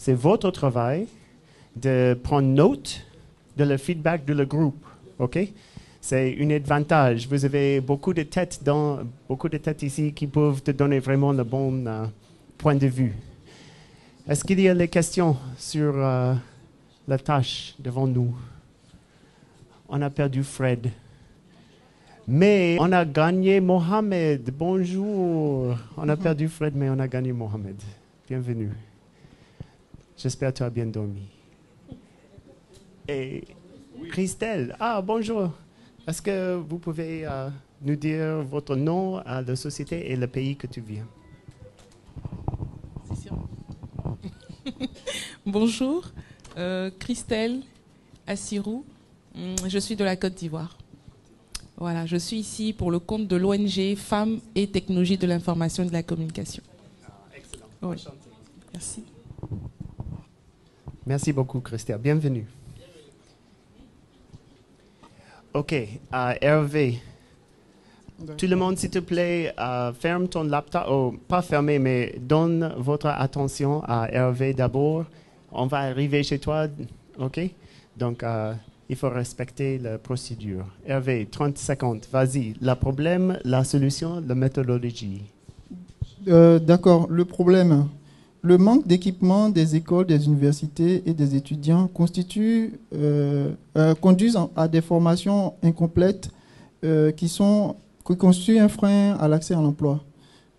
c'est votre travail de prendre note de le feedback de le groupe. OK? C'est un avantage. Vous avez beaucoup de têtes ici qui peuvent te donner vraiment le bon point de vue. Est-ce qu'il y a des questions sur la tâche devant nous? On a perdu Fred. Mais on a gagné Mohamed. Bonjour. On a perdu Fred, mais on a gagné Mohamed. Bienvenue. J'espère que tu as bien dormi. Et Christelle. Ah, bonjour. Est-ce que vous pouvez nous dire votre nom, la société et le pays que tu viens? C'est sûr. Bonjour, Christelle Assirou. Je suis de la Côte d'Ivoire. Voilà, je suis ici pour le compte de l'ONG Femmes et Technologies de l'Information et de la Communication. Excellent. Oui. Merci. Merci beaucoup, Christelle. Bienvenue. OK. Hervé. Tout le monde, s'il te plaît, ferme ton laptop. Oh, pas fermé, mais donne votre attention à Hervé d'abord. On va arriver chez toi. OK? Donc, il faut respecter la procédure. Hervé, 30 secondes. Vas-y. Le problème, la solution, la méthodologie. D'accord. Le problème. Le manque d'équipement des écoles, des universités et des étudiants conduisent à des formations incomplètes qui constituent un frein à l'accès à l'emploi.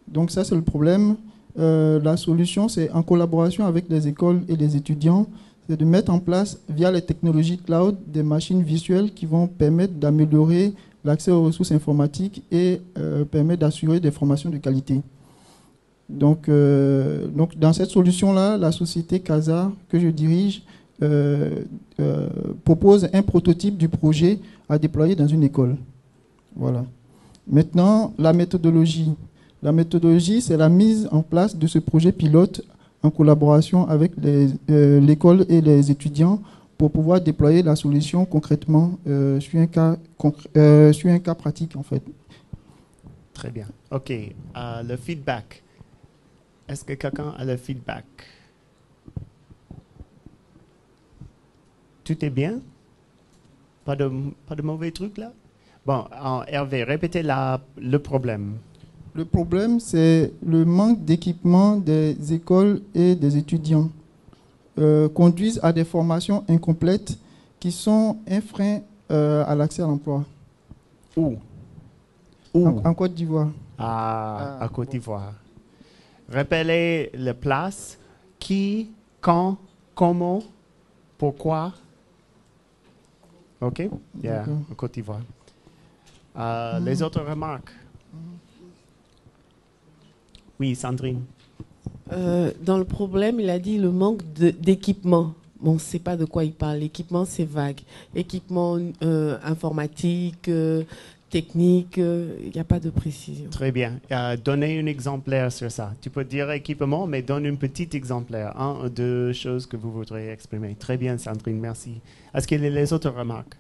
Donc ça, c'est le problème. La solution, c'est en collaboration avec les écoles et les étudiants, c'est de mettre en place, via les technologies cloud, des machines virtuelles qui vont permettre d'améliorer l'accès aux ressources informatiques et permettre d'assurer des formations de qualité. Donc, dans cette solution-là, la société CASA que je dirige propose un prototype du projet à déployer dans une école. Voilà. Maintenant, la méthodologie. La méthodologie, c'est la mise en place de ce projet pilote en collaboration avec l'école et les étudiants pour pouvoir déployer la solution concrètement sur un cas pratique, en fait. Très bien. OK. Le feedback. Est-ce que quelqu'un a le feedback? Tout est bien? Pas de mauvais trucs là? Bon, Hervé, répétez le problème. Le problème, c'est le manque d'équipement des écoles et des étudiants conduisent à des formations incomplètes qui sont un frein à l'accès à l'emploi. Où? En Côte d'Ivoire. À Côte d'Ivoire. Rappelez la place, qui, quand, comment, pourquoi. OK? Yeah, en Côte d'Ivoire. Les autres remarques? Oui, Sandrine. Dans le problème, il a dit le manque d'équipement. Bon, on ne sait pas de quoi il parle. L'équipement, c'est vague. Équipement informatique, technique, il n'y a pas de précision. Très bien. Donnez un exemplaire sur ça. Tu peux dire équipement, mais donne un petit exemplaire. Un ou deux choses que vous voudrez exprimer. Très bien, Sandrine, merci. Est-ce qu'il y a les autres remarques?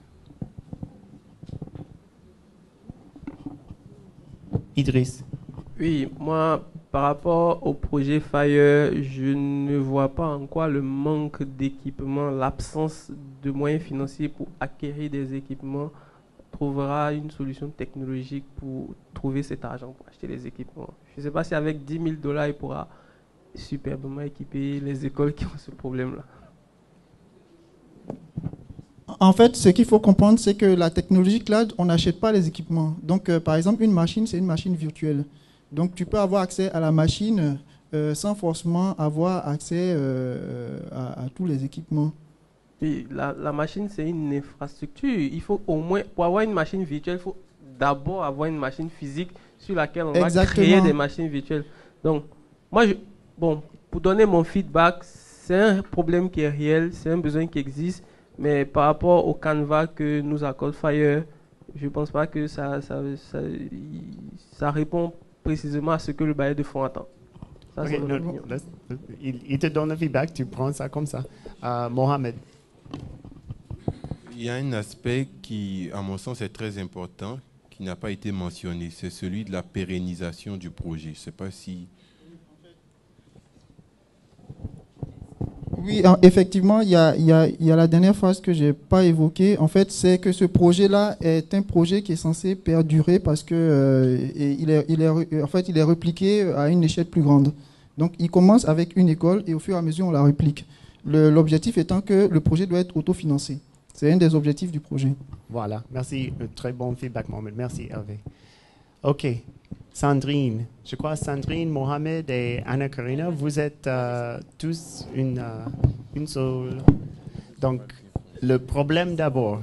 Idriss. Oui, moi, par rapport au projet Fire, je ne vois pas en quoi le manque d'équipement, l'absence de moyens financiers pour acquérir des équipements trouvera une solution technologique pour trouver cet argent pour acheter les équipements. Je ne sais pas si avec 10 000 $, il pourra superbement équiper les écoles qui ont ce problème-là. En fait, ce qu'il faut comprendre, c'est que la technologie cloud, on n'achète pas les équipements. Donc, par exemple, une machine, c'est une machine virtuelle. Donc, tu peux avoir accès à la machine sans forcément avoir accès à tous les équipements. Et la machine, c'est une infrastructure. Il faut au moins, pour avoir une machine virtuelle, il faut d'abord avoir une machine physique sur laquelle on va créer des machines virtuelles. Donc, moi, pour donner mon feedback, c'est un problème qui est réel, c'est un besoin qui existe, mais par rapport au Canva que nous accorde Fire, je ne pense pas que ça répond précisément à ce que le bailleur de fonds attend. Ça, Okay, il te donne le feedback, tu prends ça comme ça. Mohamed. Il y a un aspect qui, à mon sens, est très important, qui n'a pas été mentionné. C'est celui de la pérennisation du projet. Je ne sais pas si... Oui, effectivement, il y a la dernière phase que je n'ai pas évoquée. En fait, c'est que ce projet-là est un projet qui est censé perdurer parce que il est répliqué à une échelle plus grande. Donc, il commence avec une école et au fur et à mesure, on la réplique. L'objectif étant que le projet doit être autofinancé. C'est un des objectifs du projet. Voilà, merci. Très bon feedback, Mohamed. Merci, Hervé. OK. Sandrine, je crois Sandrine, Mohamed et Anna Karina, vous êtes tous une seule. Donc, le problème d'abord.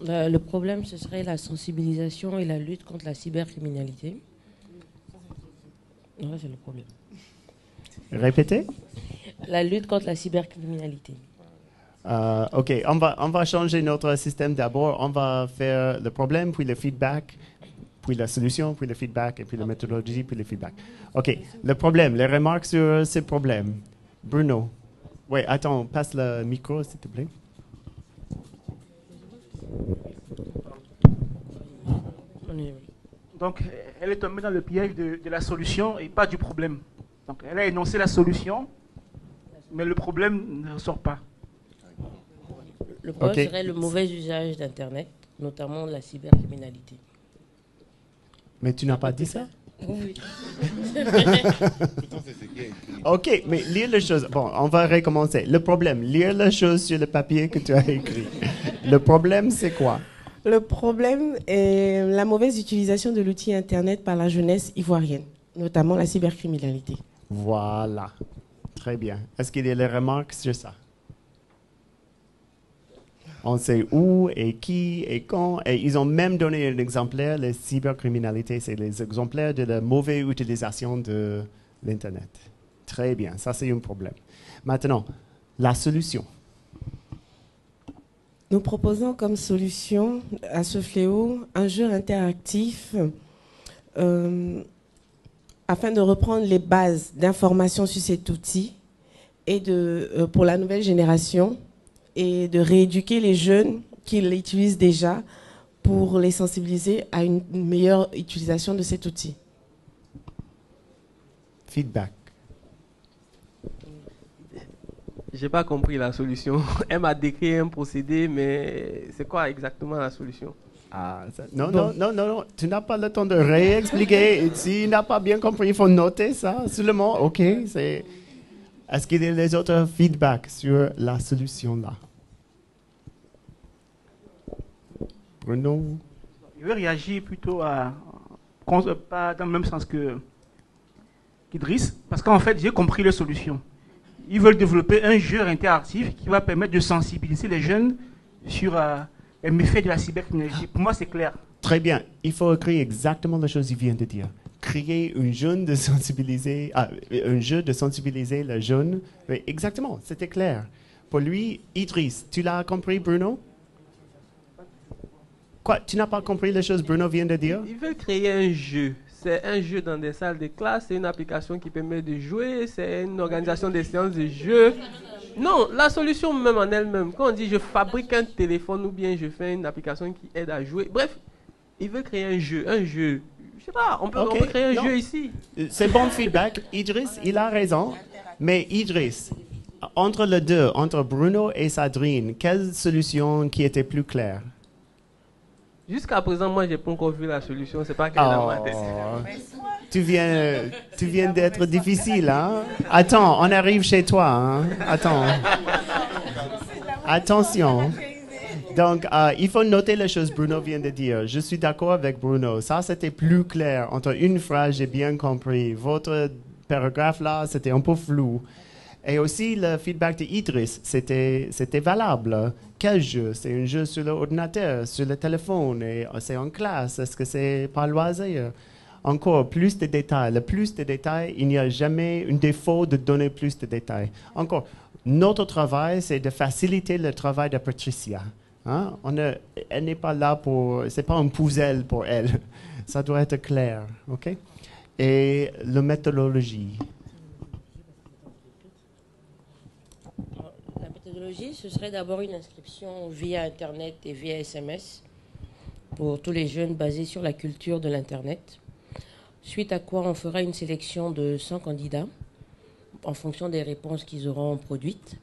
Le problème, ce serait la sensibilisation et la lutte contre la cybercriminalité. Non, c'est le problème. Répétez. La lutte contre la cybercriminalité. OK, on va changer notre système d'abord. On va faire le problème, puis le feedback, puis la solution, puis le feedback, et puis la méthodologie, puis le feedback. OK, le problème, les remarques sur ce problème. Bruno. Oui, attends, passe le micro, s'il te plaît. Donc, elle est tombée dans le piège de la solution et pas du problème. Donc, elle a énoncé la solution, mais le problème ne ressort pas. Le problème serait le mauvais usage d'Internet, notamment la cybercriminalité. Mais tu n'as pas dit ça? Oui. OK, mais lire les choses. Bon, on va recommencer. Le problème, lire les choses sur le papier que tu as écrit. Le problème, c'est quoi? Le problème est la mauvaise utilisation de l'outil Internet par la jeunesse ivoirienne, notamment la cybercriminalité. Voilà. Très bien. Est-ce qu'il y a des remarques sur ça? On sait où et qui et quand. Et ils ont même donné un exemplaire, la cybercriminalité, c'est les exemplaires de la mauvaise utilisation de l'Internet. Très bien, ça c'est un problème. Maintenant, la solution. Nous proposons comme solution à ce fléau un jeu interactif afin de reprendre les bases d'information sur cet outil et pour la nouvelle génération et de rééduquer les jeunes qui l'utilisent déjà pour les sensibiliser à une meilleure utilisation de cet outil. Feedback. J'ai pas compris la solution. Elle m'a décrit un procédé, mais c'est quoi exactement la solution? Non, tu n'as pas le temps de réexpliquer. Si tu n'as pas bien compris, il faut noter ça seulement. OK, est-ce qu'il y a des autres feedbacks sur la solution là? Bruno? Je vais réagir plutôt pas dans le même sens qu'Idriss, parce qu'en fait, j'ai compris la solution. Ils veulent développer un jeu interactif qui va permettre de sensibiliser les jeunes sur les méfaits de la cybercriminalité. Pour moi, c'est clair. Très bien. Il faut écrire exactement la chose qu'il vient de dire. Créer un jeu de sensibiliser les jeunes. Oui, exactement, c'était clair. Pour lui, Idriss, tu l'as compris, Bruno? Quoi? Tu n'as pas compris les choses que Bruno vient de dire? Ils veulent créer un jeu. C'est un jeu dans des salles de classe, c'est une application qui permet de jouer, c'est une organisation des séances de jeu. Non, la solution même en elle-même, quand on dit je fabrique un téléphone ou bien je fais une application qui aide à jouer, bref, ils veulent créer un jeu. Je sais pas, on peut créer un jeu ici. C'est bon feedback. Idriss, il a raison. Mais Idriss, entre les deux, entre Bruno et Sandrine, quelle solution qui était plus claire? Jusqu'à présent, moi, j'ai pas encore vu la solution. C'est pas qu'elle est dans ma tête. Tu viens d'être difficile, hein? Attends, on arrive chez toi, hein? Attends. Attention. Donc, il faut noter les choses que Bruno vient de dire. Je suis d'accord avec Bruno. Ça, c'était plus clair. Entre une phrase, j'ai bien compris. Votre paragraphe là, c'était un peu flou. Et aussi, le feedback de Idriss, c'était valable. Quel jeu? C'est un jeu sur l'ordinateur, sur le téléphone, et c'est en classe. Est-ce que c'est par loisir? Encore plus de détails. Le plus de détails, il n'y a jamais un défaut de donner plus de détails. Encore, notre travail, c'est de faciliter le travail de Patricia. Hein? Elle n'est pas là c'est pas un puzzle pour elle. Ça doit être clair, ok? Et la méthodologie. La méthodologie, ce serait d'abord une inscription via Internet et via SMS pour tous les jeunes basés sur la culture de l'Internet. Suite à quoi on fera une sélection de 100 candidats en fonction des réponses qu'ils auront produites.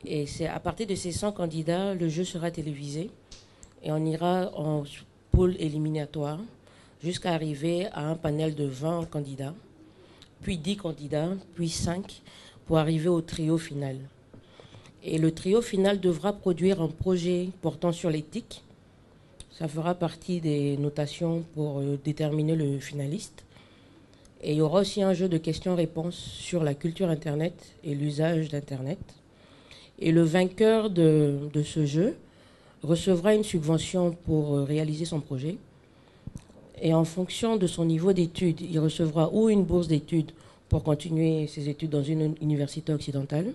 Et c'est à partir de ces 100 candidats, le jeu sera télévisé et on ira en pool éliminatoire jusqu'à arriver à un panel de 20 candidats, puis 10 candidats, puis 5 pour arriver au trio final. Et le trio final devra produire un projet portant sur l'éthique. Ça fera partie des notations pour déterminer le finaliste. Et il y aura aussi un jeu de questions-réponses sur la culture Internet et l'usage d'Internet. Et le vainqueur de ce jeu recevra une subvention pour réaliser son projet. Et en fonction de son niveau d'études, il recevra ou une bourse d'études pour continuer ses études dans une université occidentale,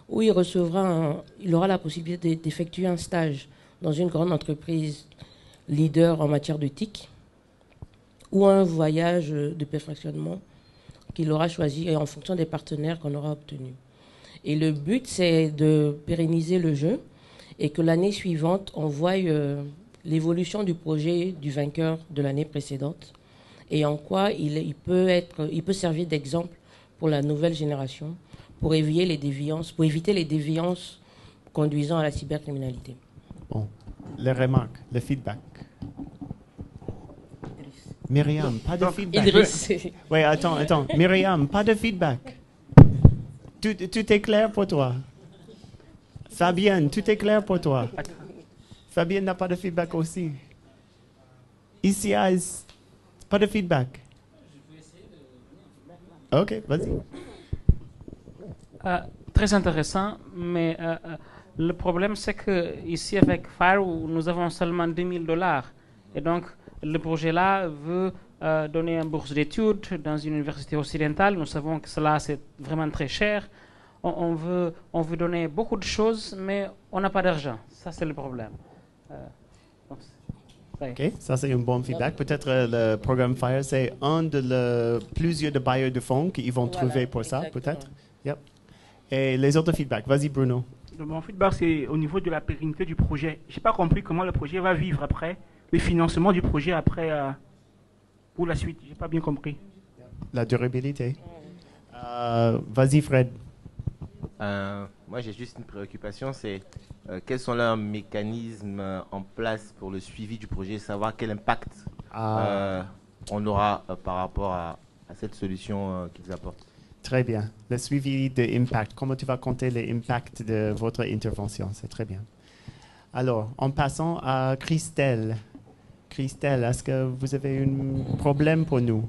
ou il aura la possibilité d'effectuer un stage dans une grande entreprise leader en matière de TIC, ou un voyage de perfectionnement qu'il aura choisi en fonction des partenaires qu'on aura obtenus. Et le but, c'est de pérenniser le jeu et que l'année suivante, on voie l'évolution du projet du vainqueur de l'année précédente et en quoi il peut servir d'exemple pour la nouvelle génération, pour éviter les déviances conduisant à la cybercriminalité. Bon, les remarques, le feedback. Myriam, pas de feedback. Idriss. Oui, attends. Myriam, pas de feedback. Tout est clair pour toi. Fabienne, tout est clair pour toi. Fabienne n'a pas de feedback aussi. Ici, pas de feedback. Ok, vas-y. Très intéressant, mais le problème c'est que ici avec Fire, nous avons seulement $2,000. Et donc, le projet-là veut donner une bourse d'études dans une université occidentale. Nous savons que cela, c'est vraiment très cher. On veut donner beaucoup de choses, mais on n'a pas d'argent. Ça, c'est le problème. OK, ça, c'est un bon feedback. Peut-être le programme FIRE, c'est un de plusieurs de bailleurs de fonds qu'ils vont trouver pour ça, peut-être. Yep. Et les autres feedbacks. Vas-y, Bruno. Mon feedback, c'est au niveau de la pérennité du projet. Je n'ai pas compris comment le projet va vivre après. Le financement du projet après ou la suite, j'ai pas bien compris. La durabilité. Vas-y Fred. Moi j'ai juste une préoccupation, c'est quels sont leurs mécanismes en place pour le suivi du projet, savoir quel impact on aura par rapport à cette solution qu'ils apportent. Très bien. Le suivi de impact. Comment tu vas compter l'impact de votre intervention? C'est très bien. Alors, en passant à Christelle. Christelle, est-ce que vous avez un problème pour nous?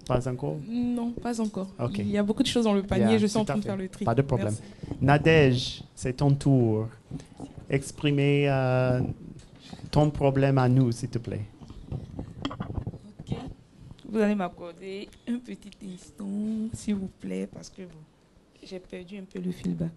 Pas encore? Non, pas encore. Okay. Il y a beaucoup de choses dans le panier, Yeah, je suis en train de fait. faire le tri. Pas de problème. Merci. Nadège, c'est ton tour. Exprimer ton problème à nous, s'il te plaît. Ok. Vous allez m'accorder un petit instant, s'il vous plaît, parce que bon, j'ai perdu un peu le feedback.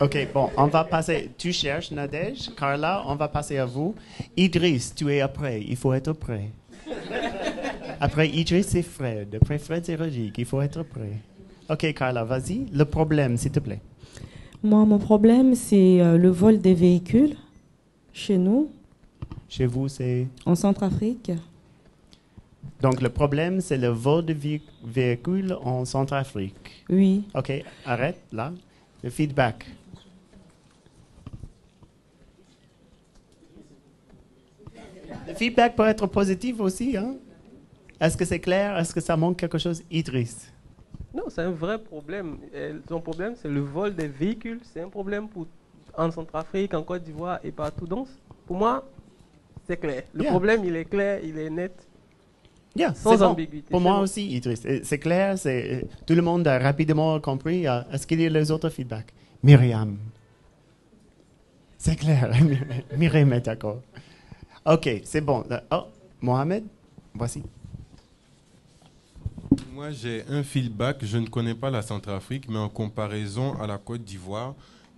OK, bon, on va passer. Tu cherches, Nadège. Carla, on va passer à vous. Idriss, tu es après. Il faut être prêt. Après Idriss, c'est Fred. Après Fred, c'est Rogique. Il faut être prêt. OK, Carla, vas-y. Le problème, s'il te plaît. Moi, mon problème, c'est le vol des véhicules chez nous. Chez vous, c'est? En Centrafrique. Donc, le problème, c'est le vol de véhicules en Centrafrique. Oui. OK, arrête, là. Le feedback. Le feedback peut être positif aussi, hein? Est-ce que c'est clair? Est-ce que ça manque quelque chose? Idriss. Non, c'est un vrai problème. Son problème, c'est le vol des véhicules. C'est un problème en Centrafrique, en Côte d'Ivoire et partout. Donc, pour moi, c'est clair. Le problème, il est clair, il est net. Sans ambiguïté. Pour moi aussi, Idriss. C'est clair, tout le monde a rapidement compris. Est-ce qu'il y a les autres feedbacks? Myriam. C'est clair, Myriam est d'accord. OK, c'est bon. Oh, Mohamed, voici. Moi, j'ai un feedback. Je ne connais pas la Centrafrique, mais en comparaison à la Côte d'Ivoire,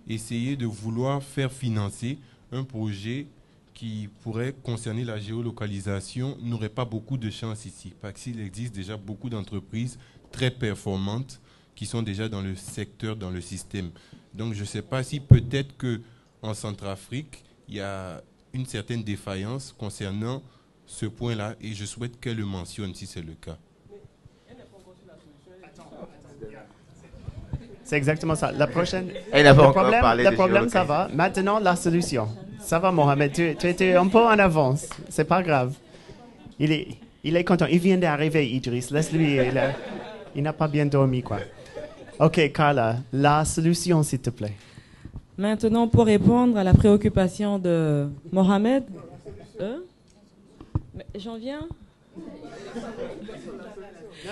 essayer de vouloir faire financer un projet qui pourrait concerner la géolocalisation n'aurait pas beaucoup de chance ici, parce qu'il existe déjà beaucoup d'entreprises très performantes qui sont déjà dans le secteur, dans le système. Donc, je ne sais pas si peut-être qu'en Centrafrique, il y a une certaine défaillance concernant ce point-là et je souhaite qu'elle le mentionne si c'est le cas. C'est exactement ça. La prochaine. Elle n'a pas le encore problème, parlé le de problème, ça va. Maintenant, la solution. Ça va, Mohamed. Tu étais un peu en avance. C'est pas grave. Il est content. Il vient d'arriver, Idriss. Laisse-lui. Il n'a pas bien dormi, quoi. OK, Carla, la solution, s'il te plaît. Maintenant, pour répondre à la préoccupation de Mohamed, j'en viens.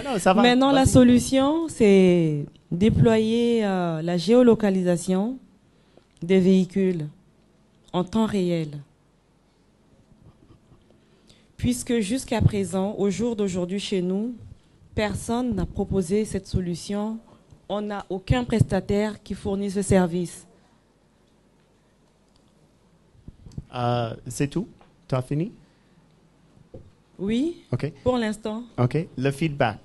Non, ça va. Maintenant, la solution, c'est déployer la géolocalisation des véhicules en temps réel. Puisque jusqu'à présent, au jour d'aujourd'hui chez nous, personne n'a proposé cette solution. On n'a aucun prestataire qui fournit ce service. C'est tout? Tu as fini? Oui, OK. pour l'instant. OK. Le feedback.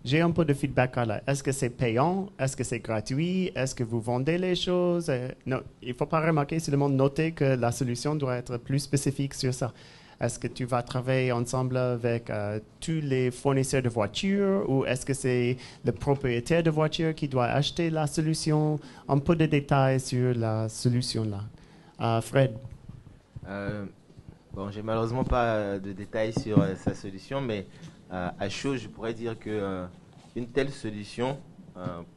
J'ai un peu de feedback là. Est-ce que c'est payant? Est-ce que c'est gratuit? Est-ce que vous vendez les choses? Non, il ne faut pas remarquer, seulement noter que la solution doit être plus spécifique sur ça. Est-ce que tu vas travailler ensemble avec tous les fournisseurs de voitures ou est-ce que c'est le propriétaire de voiture qui doit acheter la solution? Un peu de détails sur la solution là. Fred? Bon, j'ai malheureusement pas de détails sur sa solution, mais à chaud, je pourrais dire que une telle solution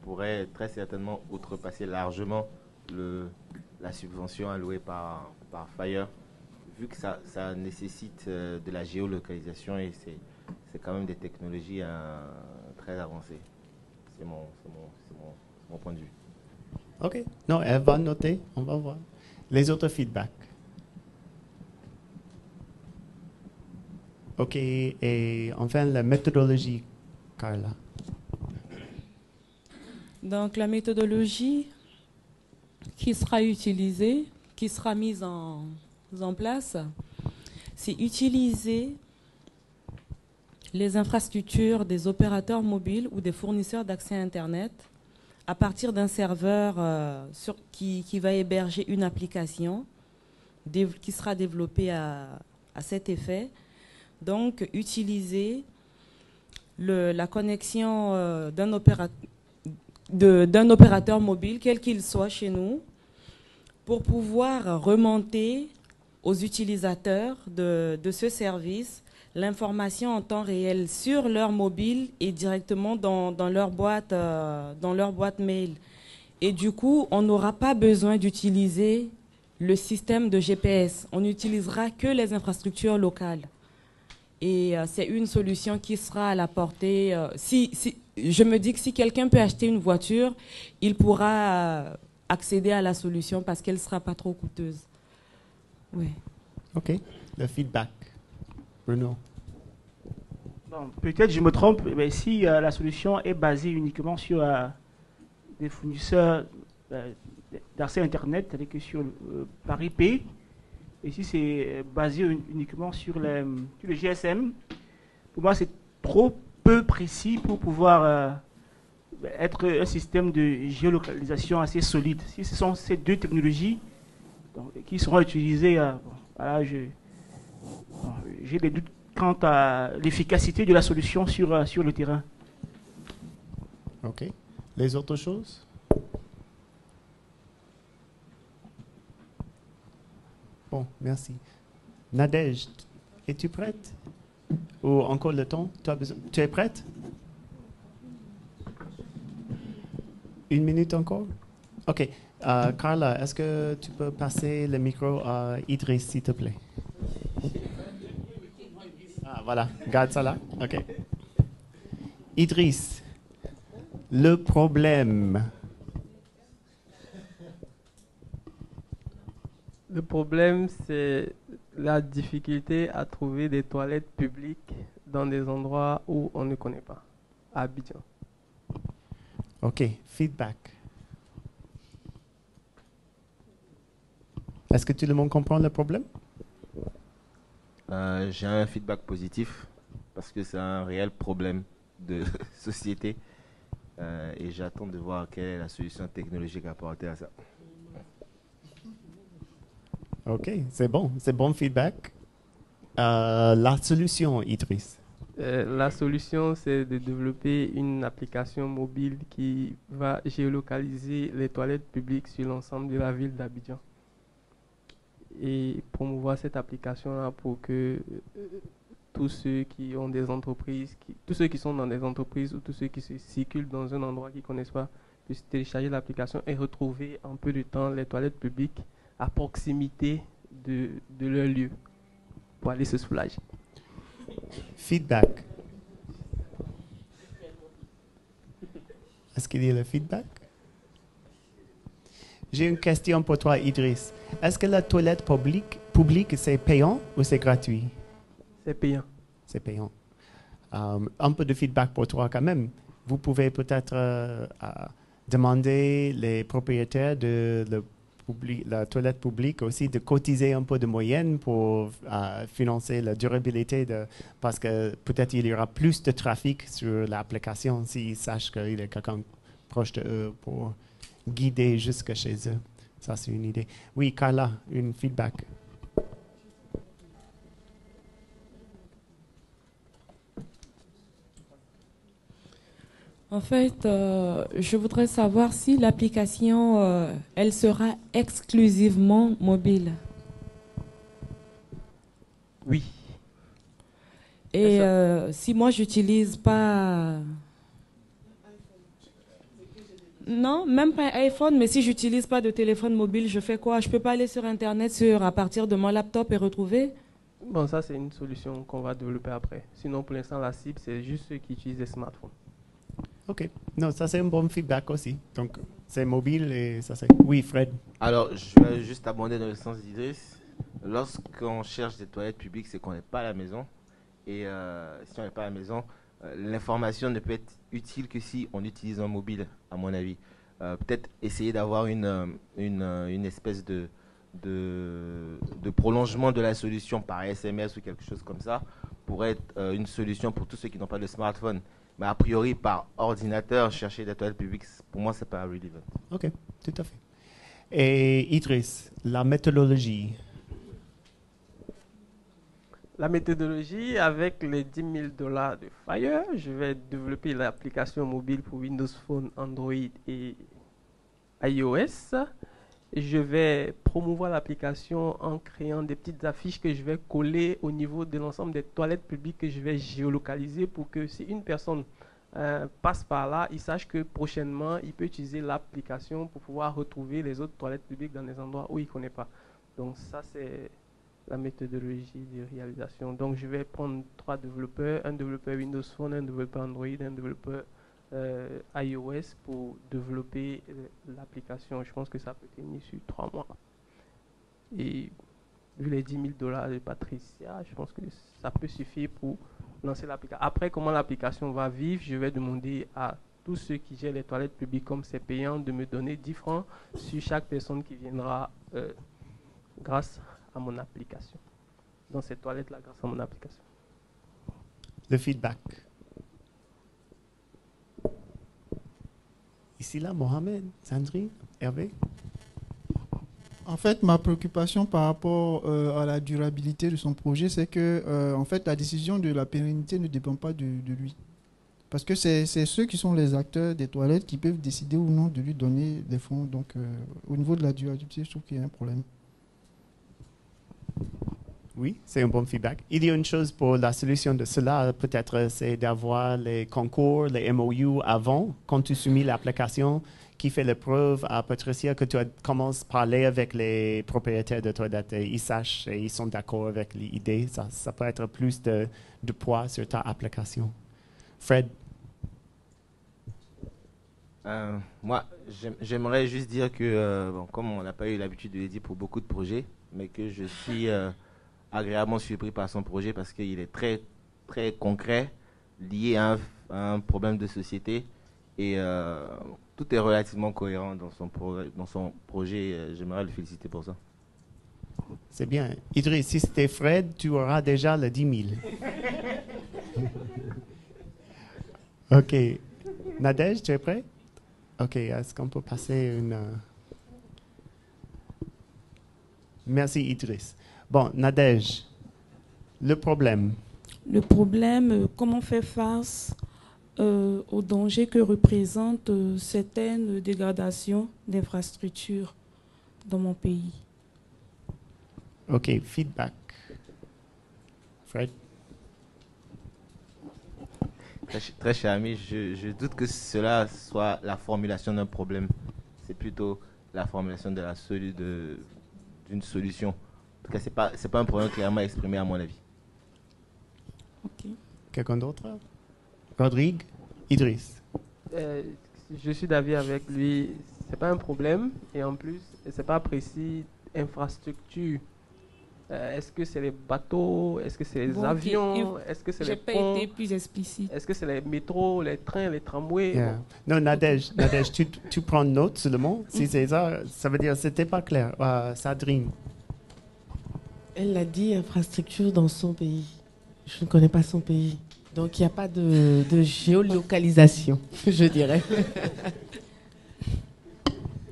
pourrait très certainement outrepasser largement la subvention allouée par Fire, vu que ça nécessite de la géolocalisation et c'est quand même des technologies très avancées. C'est mon point de vue. OK. Non, elle va noter. On va voir. Les autres feedbacks. OK. Et enfin, la méthodologie, Carla. Donc, la méthodologie qui sera utilisée, qui sera mise en place, c'est utiliser les infrastructures des opérateurs mobiles ou des fournisseurs d'accès à Internet à partir d'un serveur qui va héberger une application qui sera développée à cet effet. Donc, utiliser la connexion d'un opérateur mobile, quel qu'il soit chez nous, pour pouvoir remonter aux utilisateurs de ce service l'information en temps réel sur leur mobile et directement dans leur boîte mail. Et du coup, on n'aura pas besoin d'utiliser le système de GPS. On n'utilisera que les infrastructures locales. Et c'est une solution qui sera à la portée. Je me dis que si quelqu'un peut acheter une voiture, il pourra accéder à la solution parce qu'elle ne sera pas trop coûteuse. Oui. OK. Le feedback. Bruno. Bon, peut-être je me trompe, mais si la solution est basée uniquement sur des fournisseurs d'accès Internet, c'est-à-dire que sur par IP, et si c'est basé uniquement sur le GSM, pour moi c'est trop peu précis pour pouvoir être un système de géolocalisation assez solide. Si ce sont ces deux technologies qui seront utilisées, voilà, j'ai des doutes quant à l'efficacité de la solution sur le terrain. OK. Les autres choses? Bon, merci. Nadège, es-tu prête? Ou encore le temps? Tu es prête? 1 minute encore? OK. Carla, est-ce que tu peux passer le micro à Idriss, s'il te plaît? Ah, voilà. Garde ça là. OK. Idriss, le problème. Le problème, c'est la difficulté à trouver des toilettes publiques dans des endroits où on ne connaît pas, à Abidjan. OK. Feedback. Est-ce que tout le monde comprend le problème? J'ai un feedback positif parce que c'est un réel problème de société et j'attends de voir quelle est la solution technologique apportée à ça. OK, c'est bon feedback. La solution, Idriss? La solution, c'est de développer une application mobile qui va géolocaliser les toilettes publiques sur l'ensemble de la ville d'Abidjan. Et promouvoir cette application-là pour que tous ceux qui ont des entreprises, tous ceux qui sont dans des entreprises ou tous ceux qui se circulent dans un endroit qu'ils ne connaissent pas puissent télécharger l'application et retrouver en peu de temps les toilettes publiques à proximité de leur lieu pour aller se soulager. Feedback. Est-ce qu'il y a le feedback? J'ai une question pour toi, Idriss. Est-ce que la toilette publique c'est payant ou c'est gratuit? C'est payant. C'est payant. Un peu de feedback pour toi quand même. Vous pouvez peut-être demander les propriétaires de la toilette publique aussi de cotiser un peu de moyenne pour financer la durabilité parce que peut-être il y aura plus de trafic sur l'application s'ils sachent qu'il y a quelqu'un proche de eux pour guider jusque chez eux. Ça, c'est une idée. Oui, Carla, une feedback. En fait, je voudrais savoir si l'application, elle sera exclusivement mobile. Oui. Et si moi, j'utilise pas... Non, même pas iPhone, mais si j'utilise pas de téléphone mobile, je fais quoi? Je peux pas aller sur Internet à partir de mon laptop et retrouver? Bon, ça, c'est une solution qu'on va développer après. Sinon, pour l'instant, la cible, c'est juste ceux qui utilisent des smartphones. OK. Non, ça, c'est un bon feedback aussi. Donc, c'est mobile et ça, c'est... Oui, Fred. Alors, je vais juste abonder dans le sens d'Idriss. Lorsqu'on cherche des toilettes publiques, c'est qu'on n'est pas à la maison. Et si on n'est pas à la maison, l'information ne peut être utile que si on utilise un mobile, à mon avis. Peut-être essayer d'avoir une espèce de prolongement de la solution par SMS ou quelque chose comme ça pourrait être une solution pour tous ceux qui n'ont pas de smartphone. Mais a priori, par ordinateur, chercher des toilettes publiques, pour moi, c'est pas relevant. OK, tout à fait. Et Idriss, la méthodologie. La méthodologie, avec les $10 000 de Fire, je vais développer l'application mobile pour Windows Phone, Android et iOS. Je vais promouvoir l'application en créant des petites affiches que je vais coller au niveau de l'ensemble des toilettes publiques que je vais géolocaliser pour que si une personne passe par là, il sache que prochainement, il peut utiliser l'application pour pouvoir retrouver les autres toilettes publiques dans des endroits où il ne connaît pas. Donc ça, c'est la méthodologie de réalisation. Donc je vais prendre 3 développeurs, un développeur Windows Phone, un développeur Android, un développeur iOS pour développer l'application. Je pense que ça peut tenir sur 3 mois. Et vu les $10 000 de Patricia, je pense que ça peut suffire pour lancer l'application. Après, comment l'application va vivre, je vais demander à tous ceux qui gèrent les toilettes publiques comme c'est payant de me donner 10 francs sur chaque personne qui viendra grâce à mon application. Dans ces toilettes-là, grâce à mon application. Le feedback. Ici, là, Mohamed, Sandrine, Hervé. En fait, ma préoccupation par rapport à la durabilité de son projet, c'est que en fait, la décision de la pérennité ne dépend pas de lui. Parce que c'est ceux qui sont les acteurs des toilettes qui peuvent décider ou non de lui donner des fonds. Donc, au niveau de la durabilité, je trouve qu'il y a un problème. Oui, c'est un bon feedback. Il y a une chose pour la solution de cela, peut-être, c'est d'avoir les concours, les MOU avant, quand tu soumis l'application, qui fait la preuve à Patricia que tu commences à parler avec les propriétaires de toilettes et ils sachent et ils sont d'accord avec l'idée. Ça peut être plus de poids sur ta application. Fred? Moi, j'aimerais juste dire que, bon, comme on n'a pas eu l'habitude de le dire pour beaucoup de projets, mais que je suis agréablement surpris par son projet parce qu'il est très, très concret, lié à un problème de société et tout est relativement cohérent dans son projet. J'aimerais le féliciter pour ça. C'est bien. Idriss, si c'était Fred, tu auras déjà le 10 000. OK. Nadège, tu es prêt? OK. Est-ce qu'on peut passer une... Merci Idriss. Bon, Nadège, le problème. Le problème, comment faire face au danger que représentent certaines dégradations d'infrastructures dans mon pays. OK, feedback. Fred? Très cher ami, je doute que cela soit la formulation d'un problème. C'est plutôt la formulation d'une solution. En tout cas, c'est pas un problème clairement exprimé à mon avis. OK. Quelqu'un d'autre? Rodrigue? Idriss? Je suis d'avis avec lui. C'est pas un problème et en plus, c'est pas précis. Infrastructure. Est-ce que c'est les bateaux? Est-ce que c'est les avions? Est-ce que c'est les ponts? J'ai pas été plus explicite. Est-ce que c'est les métros, les trains, les tramways? Yeah. Non, Nadège, tu prends note seulement. Si c'est ça, ça veut dire que c'était pas clair. Sandrine? Elle l'a dit, infrastructure dans son pays. Je ne connais pas son pays. Donc il n'y a pas de géolocalisation, je dirais.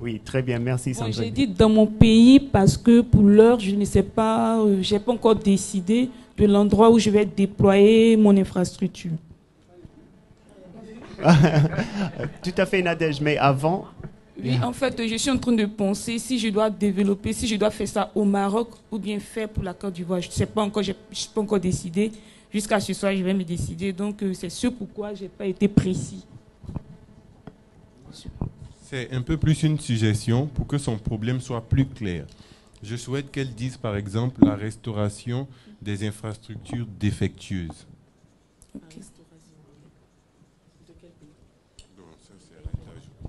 Oui, très bien, merci Sandrine. J'ai dit dans mon pays parce que pour l'heure, je ne sais pas, je n'ai pas encore décidé de l'endroit où je vais déployer mon infrastructure. Tout à fait, Nadège, mais avant... Oui, en fait, je suis en train de penser si je dois développer, si je dois faire ça au Maroc ou bien faire pour la Côte d'Ivoire. Je ne sais pas encore, je n'ai pas encore décidé. Jusqu'à ce soir, je vais me décider. Donc, c'est ce pourquoi je n'ai pas été précis. C'est un peu plus une suggestion pour que son problème soit plus clair. Je souhaite qu'elle dise, par exemple, la restauration des infrastructures défectueuses. Okay.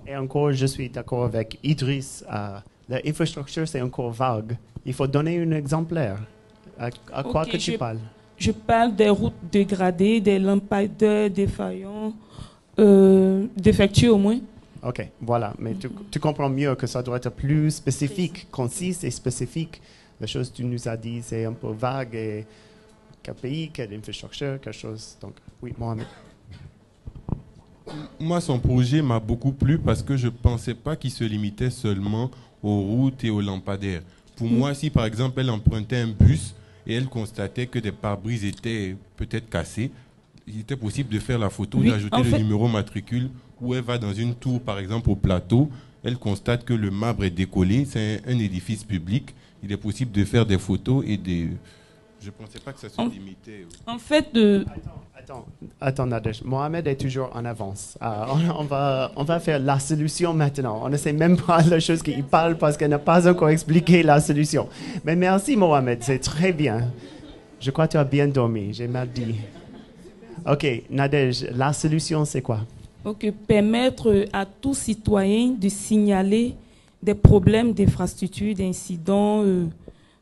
Et encore, je suis d'accord avec Idriss. L'infrastructure, c'est encore vague. Il faut donner un exemplaire. À quoi que tu parles? Je parle des routes dégradées, des lampadaires défaillants, défectueux au moins. OK, voilà. Mais tu comprends mieux que ça doit être plus spécifique, concis et spécifique. La chose que tu nous as dit, c'est un peu vague. Et quel pays, quelle infrastructure, quelque chose. Donc, oui, Mohamed. Moi, son projet m'a beaucoup plu parce que je ne pensais pas qu'il se limitait seulement aux routes et aux lampadaires. Pour moi, si par exemple elle empruntait un bus et elle constatait que des pare-brises étaient peut-être cassés, il était possible de faire la photo, d'ajouter le numéro matricule, où elle va dans une tour, par exemple au plateau, elle constate que le marbre est décollé, c'est un édifice public, il est possible de faire des photos et des... Je ne pensais pas que ça se limitait. En fait, Attends, Nadège. Mohamed est toujours en avance. On va faire la solution maintenant. On ne sait même pas la chose qu'il parle parce qu'elle n'a pas encore expliqué la solution. Mais merci, Mohamed. C'est très bien. Je crois que tu as bien dormi. J'ai mal dit. OK, Nadège, la solution, c'est quoi? OK, permettre à tout citoyen de signaler des problèmes d'infrastructure, d'incidents,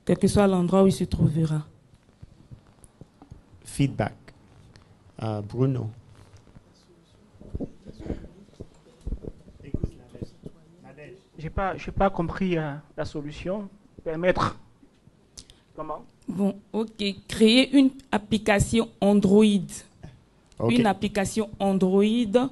quel que soit l'endroit où il se trouvera. Feedback. Bruno. Je n'ai pas compris la solution. Permettre. Comment? Bon, OK. Créer une application Android. Okay. Une application Android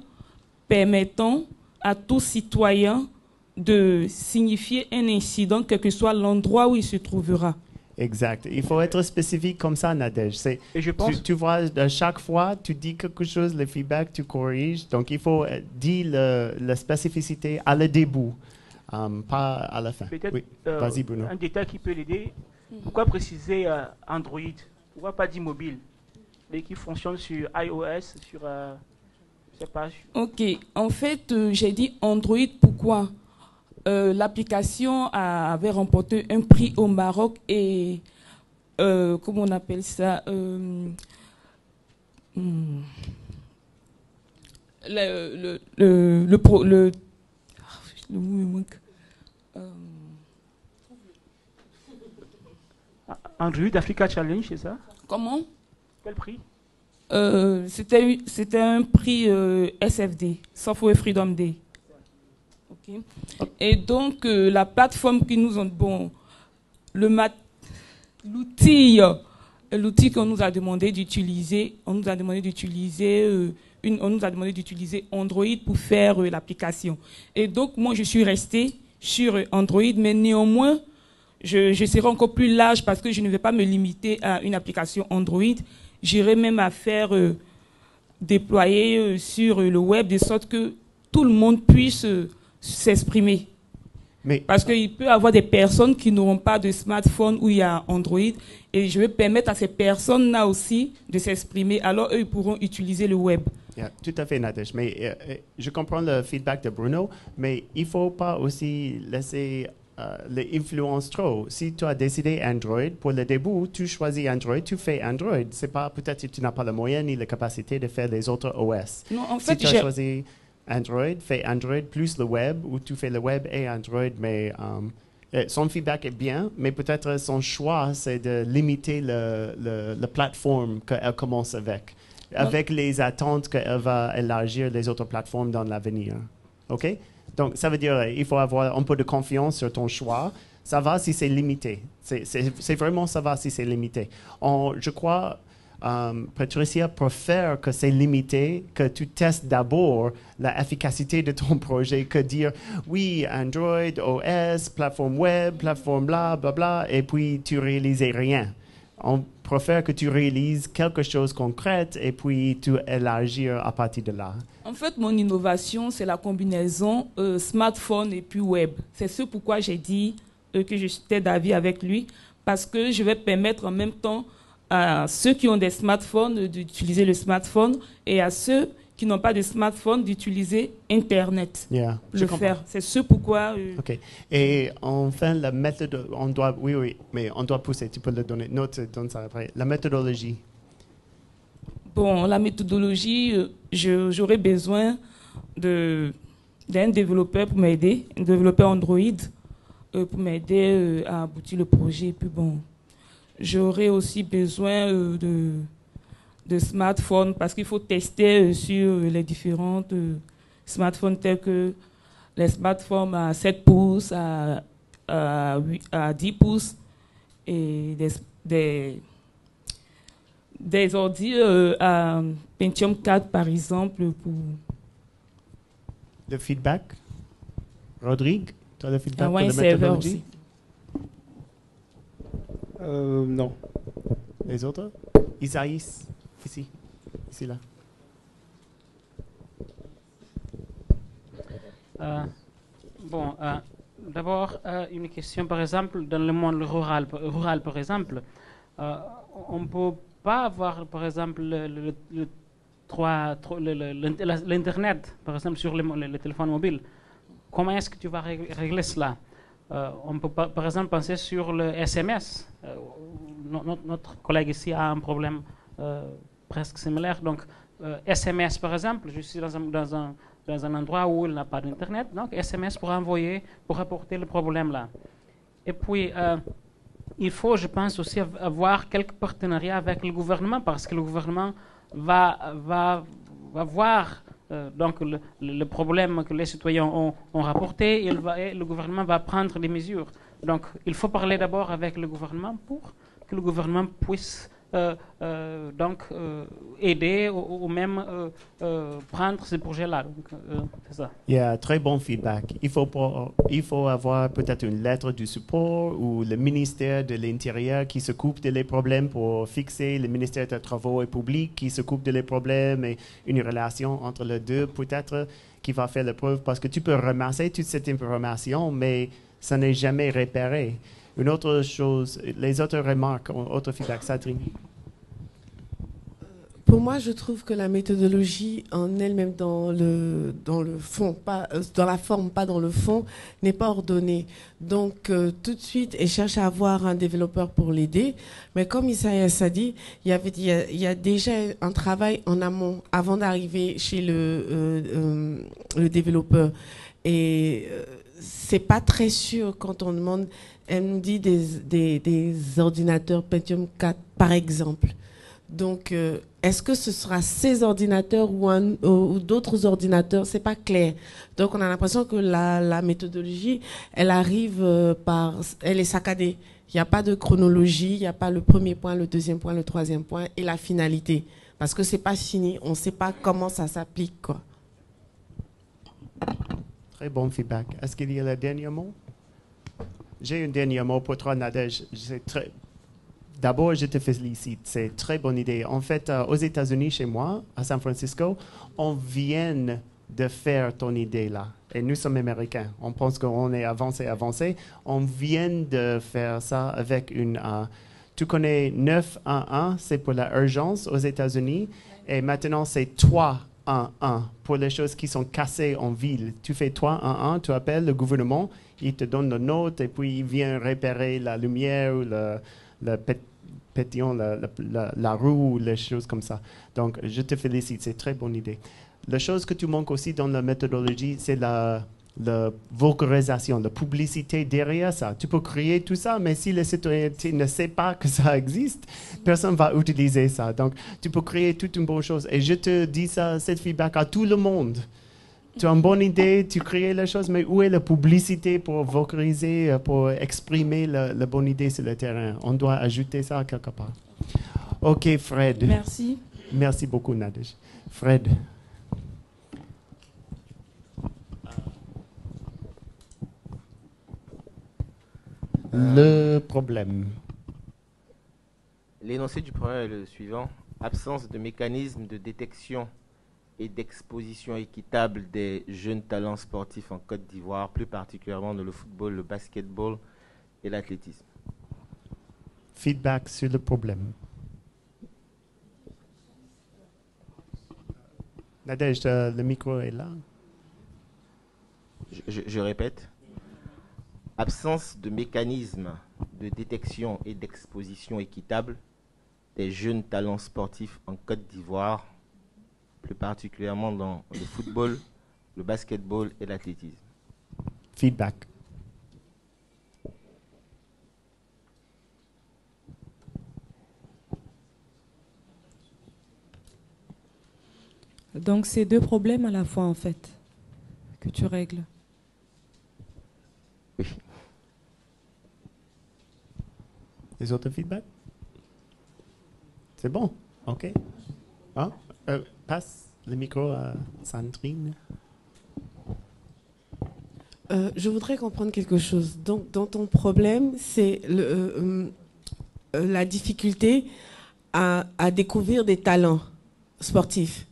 permettant à tout citoyen de signifier un incident, quel que soit l'endroit où il se trouvera. Exact. Il faut être spécifique comme ça, Nadège. Et je pense... tu vois, à chaque fois, tu dis quelque chose, le feedback, tu corriges. Donc, il faut dire la spécificité à le début, pas à la fin. Peut-être oui. Vas-y, Bruno. Un détail qui peut l'aider. Pourquoi préciser Android? Pourquoi pas dire mobile? Et qui fonctionne sur iOS, sur... je sais pas. OK. En fait, j'ai dit Android, pourquoi? L'application avait remporté un prix au Maroc et comment on appelle ça, Android Africa Challenge, c'est ça? Comment? Quel prix? C'était un prix SFD, Software Freedom Day. Okay. Et donc, la plateforme qui nous ont... Bon, l'outil qu'on nous a demandé d'utiliser, on nous a demandé d'utiliser Android pour faire l'application. Et donc, moi, je suis restée sur Android, mais néanmoins, je serai encore plus large parce que je ne vais pas me limiter à une application Android. J'irai même à faire déployer sur le web de sorte que tout le monde puisse s'exprimer. Parce qu'il peut y avoir des personnes qui n'auront pas de smartphone où il y a Android et je vais permettre à ces personnes-là aussi de s'exprimer. Alors, eux, ils pourront utiliser le web. Yeah, tout à fait, Nadège. Mais je comprends le feedback de Bruno, mais il ne faut pas aussi laisser l'influence trop. Si tu as décidé Android, pour le début, tu choisis Android, tu fais Android. C'est pas, peut-être que tu n'as pas le moyen ni la capacité de faire les autres OS. Non, en si fait, tu as choisi Android, fais Android plus le web, ou tu fais le web et Android, mais son feedback est bien, mais peut-être son choix, c'est de limiter la plateforme qu'elle commence avec les attentes qu'elle va élargir les autres plateformes dans l'avenir. OK? Donc, ça veut dire qu'il faut avoir un peu de confiance sur ton choix. Ça va si c'est limité. C'est vraiment ça va si c'est limité. Je crois... Patricia préfère que c'est limité, que tu testes d'abord l'efficacité de ton projet, que dire oui, Android, OS, plateforme web, plateforme bla, bla, bla, et puis tu réalises rien. On préfère que tu réalises quelque chose de concret et puis tu élargis à partir de là. En fait, mon innovation, c'est la combinaison smartphone et puis web. C'est ce pourquoi j'ai dit que j'étais d'avis avec lui, parce que je vais permettre en même temps à ceux qui ont des smartphones d'utiliser le smartphone et à ceux qui n'ont pas de smartphone d'utiliser Internet. Yeah, le faire. C'est ce pourquoi... OK. Et enfin, la méthode... Oui, mais on doit pousser. Tu peux le donner. Note, donne ça après. La méthodologie. Bon, la méthodologie, j'aurais besoin d'un développeur pour m'aider, un développeur Android pour m'aider à aboutir le projet. Et puis bon... J'aurais aussi besoin de smartphones parce qu'il faut tester sur les différentes smartphones tels que les smartphones à 7 pouces, à 10 pouces et des ordi à Pentium 4 par exemple. Le feedback? Rodrigue, tu as le feedback pour la méthodologie? Non. Les autres? Isaïs, ici là. D'abord, une question, par exemple, dans le monde rural par exemple, on ne peut pas avoir, par exemple, l'Internet, par exemple, sur le téléphone mobile. Comment est-ce que tu vas régler cela? On peut par exemple penser sur le SMS. Notre collègue ici a un problème presque similaire. Donc, SMS par exemple, je suis dans un endroit où il n'a pas d'internet, donc SMS pour envoyer, pour rapporter le problème là. Et puis, il faut, je pense aussi, avoir quelques partenariats avec le gouvernement parce que le gouvernement va voir donc le problème que les citoyens ont rapporté, et le gouvernement va prendre des mesures. Donc il faut parler d'abord avec le gouvernement pour que le gouvernement puisse aider ou même prendre ces projets-là. C'est ça. Yeah, très bon feedback. Il faut avoir peut-être une lettre du support ou le ministère de l'Intérieur qui s'occupe de les problèmes pour fixer, le ministère des Travaux et Publics qui s'occupe de les problèmes et une relation entre les deux peut-être qui va faire la preuve parce que tu peux ramasser toute cette information mais ça n'est jamais repéré. Une autre chose, les autres remarques, autre feedback, Sadrine. Pour moi, je trouve que la méthodologie en elle-même dans le fond, pas dans la forme, pas dans le fond, n'est pas ordonnée. Donc, tout de suite, elle cherche à avoir un développeur pour l'aider. Mais comme Isaïas a dit, il y a déjà un travail en amont avant d'arriver chez le développeur. Et c'est pas très sûr quand on demande. Elle nous dit des ordinateurs Pentium 4, par exemple. Donc, est-ce que ce sera ces ordinateurs ou d'autres ordinateurs? C'est pas clair. Donc, on a l'impression que la méthodologie, elle arrive elle est saccadée. Il n'y a pas de chronologie, il n'y a pas le premier point, le deuxième point, le troisième point et la finalité. Parce que c'est pas fini, on ne sait pas comment ça s'applique, quoi. Très bon feedback. Est-ce qu'il y a le dernier mot? J'ai un dernier mot pour toi, Nadège. D'abord, je te félicite. C'est une très bonne idée. En fait, aux États-Unis, chez moi, à San Francisco, on vient de faire ton idée là. Et nous sommes américains. On pense qu'on est avancé. On vient de faire ça avec une... tu connais 911, c'est pour l'urgence aux États-Unis. Et maintenant, c'est 311 pour les choses qui sont cassées en ville. Tu fais 311, tu appelles le gouvernement, il te donne le note et puis il vient réparer la lumière ou le pétillon, la roue, les choses comme ça. Donc, je te félicite, c'est une très bonne idée. La chose que tu manques aussi dans la méthodologie, c'est la vulgarisation, la publicité derrière ça. Tu peux créer tout ça, mais si le citoyen ne sait pas que ça existe, personne ne va utiliser ça. Donc, tu peux créer toute une bonne chose. Et je te dis ça, cette feedback à tout le monde. Tu as une bonne idée, tu crées la chose, mais où est la publicité pour vulgariser, pour exprimer la bonne idée sur le terrain? On doit ajouter ça quelque part. OK, Fred. Merci. Merci beaucoup, Nadège. Fred. Le problème. L'énoncé du problème est le suivant. Absence de mécanisme de détection et d'exposition équitable des jeunes talents sportifs en Côte d'Ivoire, plus particulièrement dans le football, le basketball et l'athlétisme. Feedback sur le problème. Nadège, le micro est là. Je répète. Absence de mécanisme de détection et d'exposition équitable des jeunes talents sportifs en Côte d'Ivoire, plus particulièrement dans le football, le basketball et l'athlétisme. Feedback. Donc, c'est deux problèmes à la fois, en fait, que tu règles. Oui. Les autres feedbacks? C'est bon? OK. Ah, passe le micro à Sandrine. Je voudrais comprendre quelque chose. Donc, dans ton problème, c'est la difficulté à découvrir des talents sportifs.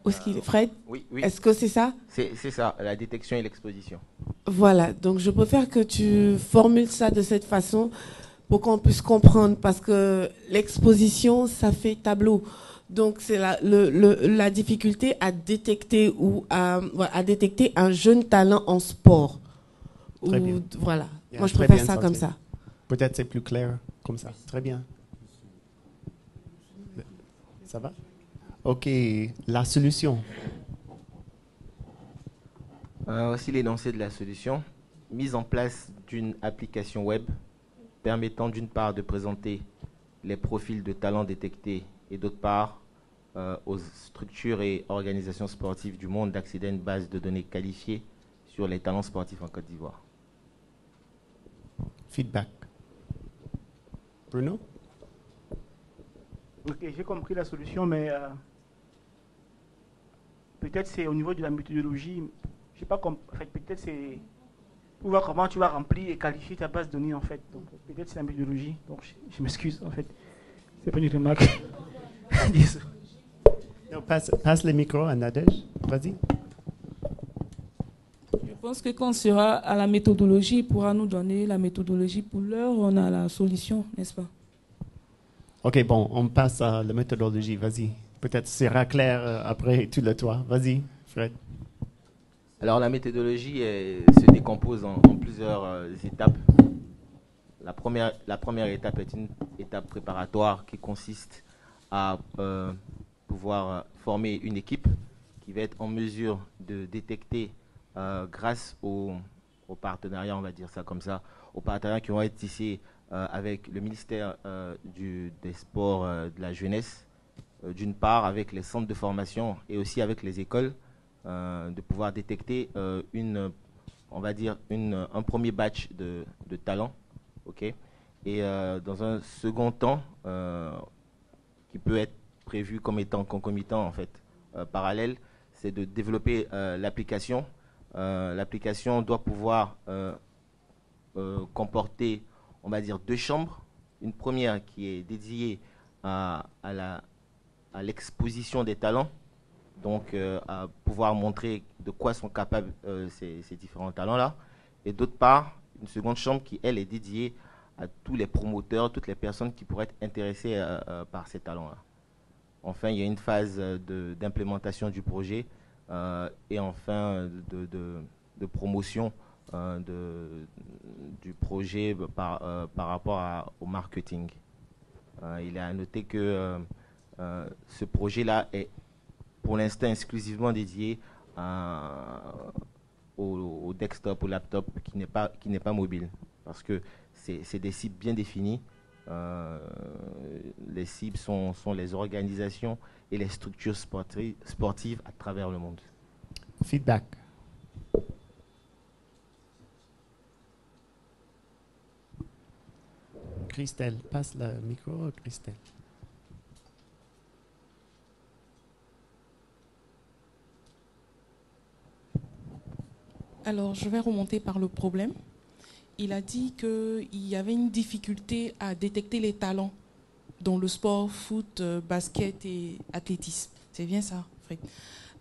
Où est-ce qu'il est, Fred? Oui, oui. Est-ce que c'est ça? C'est ça, la détection et l'exposition. Voilà, donc je préfère que tu formules ça de cette façon pour qu'on puisse comprendre, parce que l'exposition, ça fait tableau. Donc c'est la difficulté à détecter ou à détecter un jeune talent en sport. Très bien. Voilà, Bien, moi je très préfère bien, ça comme ça. Peut-être c'est plus clair comme ça. Très bien. Ça va? OK, la solution. Voici l'énoncé de la solution. Mise en place d'une application web permettant d'une part de présenter les profils de talents détectés et d'autre part aux structures et organisations sportives du monde d'accéder à une base de données qualifiée sur les talents sportifs en Côte d'Ivoire. Feedback. Bruno? Ok, j'ai compris la solution, mais peut-être c'est au niveau de la méthodologie. Je sais pas en fait, peut-être c'est pour voir comment tu vas remplir et qualifier ta base de données en fait. Donc peut-être c'est la méthodologie. Donc je m'excuse en fait. C'est pas une remarque. Non, passe le micro à Nadège. Vas-y. Je pense que quand on sera à la méthodologie, il pourra nous donner la méthodologie. Pour l'heure, on a la solution, n'est-ce pas? OK, bon, on passe à la méthodologie. Vas-y. Peut-être ce sera clair après tout le toit. Vas-y, Fred. Alors la méthodologie se décompose en plusieurs étapes. La première étape est une étape préparatoire qui consiste à pouvoir former une équipe qui va être en mesure de détecter grâce au partenariat, on va dire ça comme ça, aux partenariats qui vont être tissés avec le ministère des Sports, de la Jeunesse, d'une part avec les centres de formation et aussi avec les écoles, de pouvoir détecter on va dire un premier batch de talents, ok. Et dans un second temps, qui peut être prévu comme étant concomitant en fait, parallèle, c'est de développer l'application L'application doit pouvoir comporter, on va dire, 2 chambres. Une première qui est dédiée à l'exposition des talents, donc à pouvoir montrer de quoi sont capables ces différents talents-là. Et d'autre part, une seconde chambre qui, elle, est dédiée à tous les promoteurs, toutes les personnes qui pourraient être intéressées par ces talents-là. Enfin, il y a une phase d'implémentation du projet et enfin de promotion du projet par rapport au marketing. Il est à noter que ce projet-là est pour l'instant exclusivement dédié au desktop, au laptop qui n'est pas mobile, parce que c'est des cibles bien définies. Les cibles sont les organisations et les structures sportives à travers le monde. Feedback. Christelle, passe le micro, Christelle. Alors, je vais remonter par le problème. Il a dit qu'il y avait une difficulté à détecter les talents dans le sport, foot, basket et athlétisme. C'est bien ça, Fred?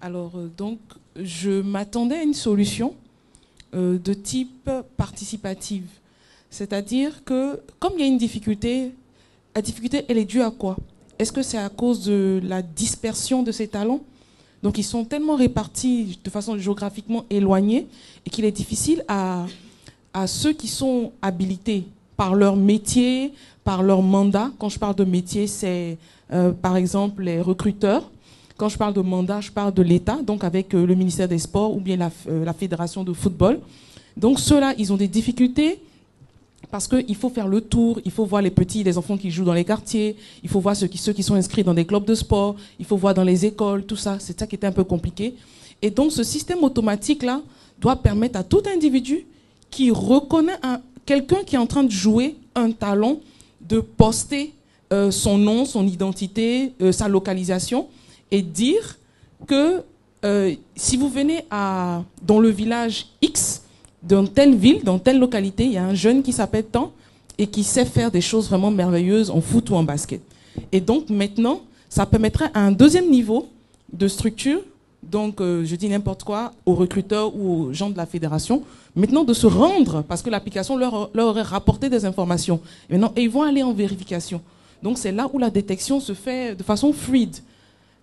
Alors, donc, je m'attendais à une solution de type participative. C'est-à-dire que, comme il y a une difficulté, la difficulté, elle est due à quoi? Est-ce que c'est à cause de la dispersion de ces talents? Donc, ils sont tellement répartis de façon géographiquement éloignée et qu'il est difficile à ceux qui sont habilités par leur métier, par leur mandat. Quand je parle de métier, c'est par exemple les recruteurs. Quand je parle de mandat, je parle de l'État, donc avec le ministère des Sports ou bien la fédération de football. Donc ceux-là, ils ont des difficultés parce qu'il faut faire le tour, il faut voir les petits, les enfants qui jouent dans les quartiers, il faut voir ceux qui sont inscrits dans des clubs de sport, il faut voir dans les écoles, tout ça. C'est ça qui était un peu compliqué. Et donc ce système automatique-là doit permettre à tout individu qui reconnaît quelqu'un qui est en train de jouer un talent de poster son nom, son identité, sa localisation et dire que si vous venez dans le village X, dans telle ville, dans telle localité, il y a un jeune qui s'appelle tant et qui sait faire des choses vraiment merveilleuses en foot ou en basket. Et donc maintenant, ça permettrait à un deuxième niveau de structure, donc je dis n'importe quoi, aux recruteurs ou aux gens de la fédération, maintenant de se rendre, parce que l'application leur aurait rapporté des informations. Et maintenant, ils vont aller en vérification. Donc c'est là où la détection se fait de façon fluide.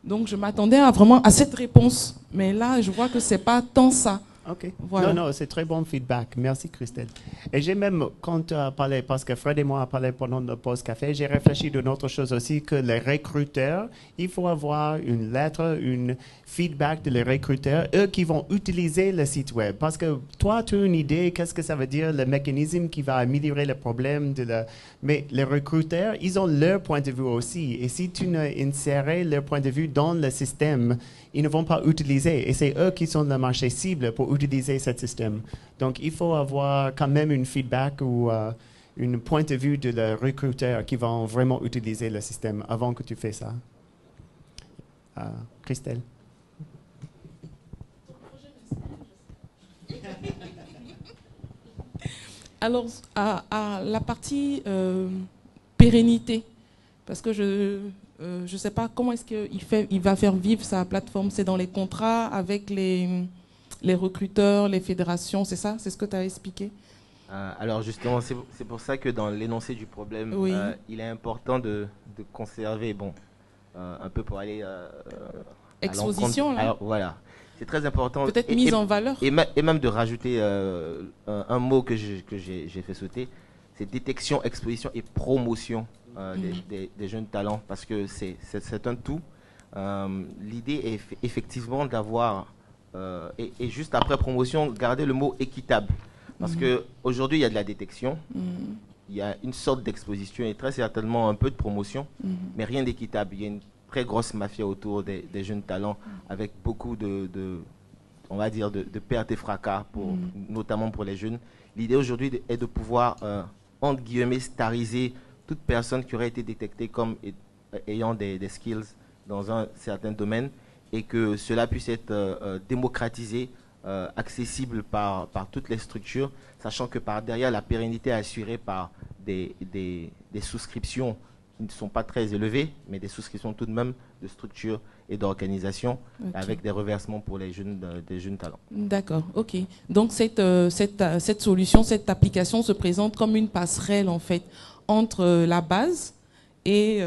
Donc je m'attendais vraiment à cette réponse, mais là je vois que c'est pas tant ça. Ok. Voilà. Non, c'est très bon feedback. Merci, Christelle. Et j'ai même, quand tu as parlé, parce que Fred et moi avons parlé pendant le pause café, j'ai réfléchi d'une autre chose aussi, que les recruteurs, il faut avoir une lettre, une feedback de les recruteurs, eux qui vont utiliser le site web. Parce que toi, tu as une idée, qu'est-ce que ça veut dire, le mécanisme qui va améliorer le problème. Mais les recruteurs, ils ont leur point de vue aussi. Et si tu insères leur point de vue dans le système, ils ne vont pas utiliser. Et c'est eux qui sont le marché cible pour utiliser ce système. Donc, il faut avoir quand même une feedback ou un point de vue de le recruteur qui vont vraiment utiliser le système avant que tu fais ça. Christelle. Alors, à la partie pérennité, parce que je ne sais pas comment est-ce qu'il va faire vivre sa plateforme. C'est dans les contrats avec les recruteurs, les fédérations, c'est ça? C'est ce que tu as expliqué? Alors justement, c'est pour ça que dans l'énoncé du problème, oui. Il est important de conserver, un peu pour aller exposition, là. Alors, voilà. C'est très important. Peut-être mise en valeur. Et même de rajouter un mot que j'ai fait sauter, c'est détection, exposition et promotion des jeunes talents, parce que c'est un tout. L'idée est effectivement d'avoir, et juste après promotion, garder le mot équitable. Parce qu'aujourd'hui, il y a de la détection, il y a une sorte d'exposition et très certainement un peu de promotion, mais rien d'équitable. Il y a une très grosse mafia autour des jeunes talents, avec beaucoup on va dire, de pertes et fracas, notamment pour les jeunes. L'idée aujourd'hui est de pouvoir, entre guillemets, stariser toute personne qui aurait été détectée comme ayant des skills dans un certain domaine, et que cela puisse être démocratisé accessible par toutes les structures, sachant que par derrière, la pérennité est assurée par des souscriptions qui ne sont pas très élevées, mais des souscriptions tout de même de structures et d'organisations, avec des reversements pour les des jeunes talents. D'accord, ok. Donc cette solution, cette application se présente comme une passerelle en fait entre la base et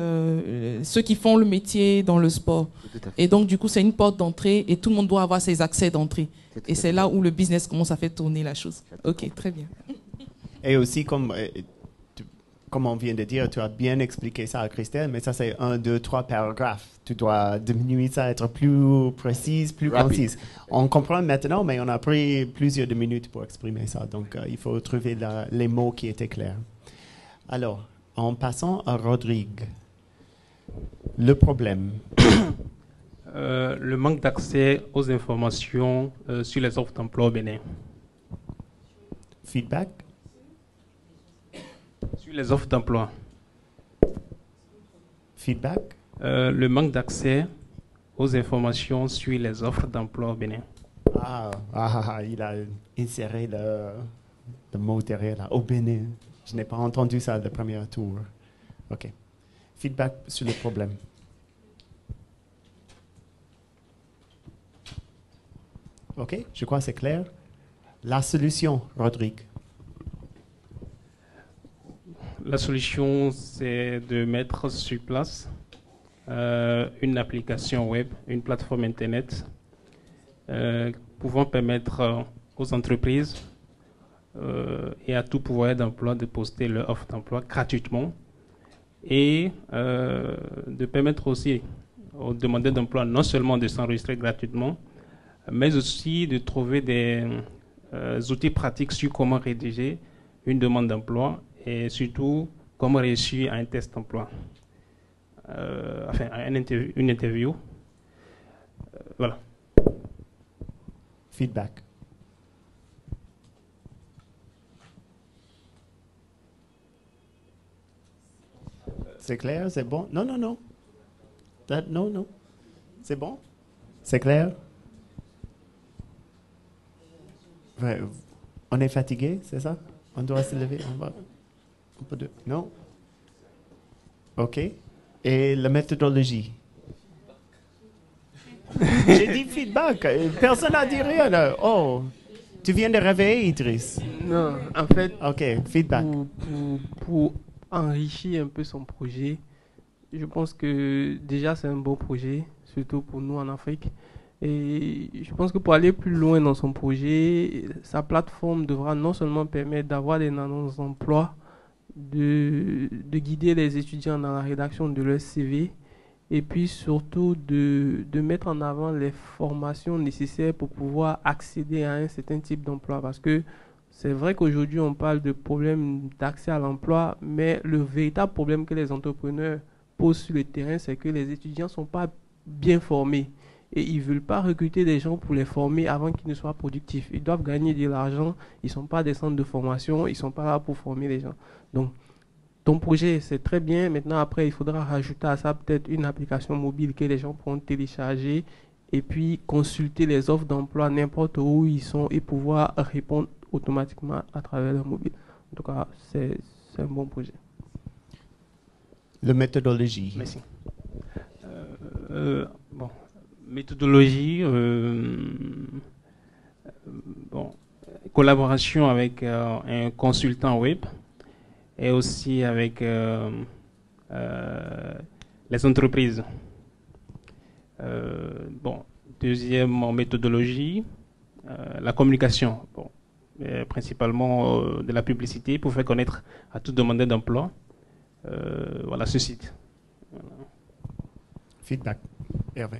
ceux qui font le métier dans le sport. Et donc du coup c'est une porte d'entrée et tout le monde doit avoir ses accès d'entrée. Et c'est là où le business commence à faire tourner la chose. Ok, très bien. Et aussi comme on vient de dire, tu as bien expliqué ça à Christelle, mais ça c'est 1, 2, 3 paragraphes. Tu dois diminuer ça, être plus précise, plus concise. On comprend maintenant, mais on a pris plusieurs minutes pour exprimer ça. Donc il faut trouver les mots qui étaient clairs. Alors, en passant à Rodrigue, le problème. Le manque d'accès aux informations sur les offres d'emploi au Bénin. Feedback? Sur les offres d'emploi. Feedback? Le manque d'accès aux informations sur les offres d'emploi au Bénin. Il a inséré le mot derrière là, au Bénin. Je n'ai pas entendu ça le premier tour. OK. Feedback sur le problème. OK, je crois que c'est clair. La solution, Rodrigue. La solution, c'est de mettre sur place une application web, une plateforme Internet pouvant permettre aux entreprises et à tout pourvoyeur d'emploi de poster leur offre d'emploi gratuitement et de permettre aussi aux demandeurs d'emploi non seulement de s'enregistrer gratuitement, mais aussi de trouver des outils pratiques sur comment rédiger une demande d'emploi et surtout comment réussir à un test d'emploi, une interview. Voilà. Feedback. C'est clair, c'est bon? Non. Non. C'est bon? C'est clair? Ouais, on est fatigué, c'est ça? On doit se lever? Non? OK. Et la méthodologie? J'ai dit feedback. Personne n'a dit rien. Là. Oh, tu viens de réveiller, Idriss? Non, en fait, OK, feedback. Pour enrichir un peu son projet, je pense que déjà c'est un beau projet, surtout pour nous en Afrique. Et je pense que pour aller plus loin dans son projet, sa plateforme devra non seulement permettre d'avoir des annonces d'emploi, de guider les étudiants dans la rédaction de leur CV, et puis surtout de mettre en avant les formations nécessaires pour pouvoir accéder à un certain type d'emploi. Parce que c'est vrai qu'aujourd'hui on parle de problème d'accès à l'emploi, mais le véritable problème que les entrepreneurs posent sur le terrain, c'est que les étudiants ne sont pas bien formés. Et ils ne veulent pas recruter des gens pour les former avant qu'ils ne soient productifs. Ils doivent gagner de l'argent, ils ne sont pas des centres de formation, ils ne sont pas là pour former les gens. Donc, ton projet, c'est très bien. Maintenant, après, il faudra rajouter à ça peut-être une application mobile que les gens pourront télécharger et puis consulter les offres d'emploi n'importe où ils sont et pouvoir répondre automatiquement à travers leur mobile. En tout cas, c'est un bon projet. La méthodologie. Merci. Bon. Méthodologie, collaboration avec un consultant web et aussi avec les entreprises. Deuxième en méthodologie, la communication, principalement de la publicité pour faire connaître à tout demandeur d'emploi ce site. Voilà. Feedback. Hervé.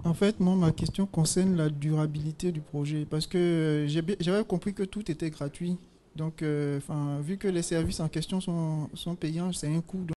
En fait, moi, ma question concerne la durabilité du projet. Parce que j'avais compris que tout était gratuit. Donc, vu que les services en question sont payants, c'est un coût.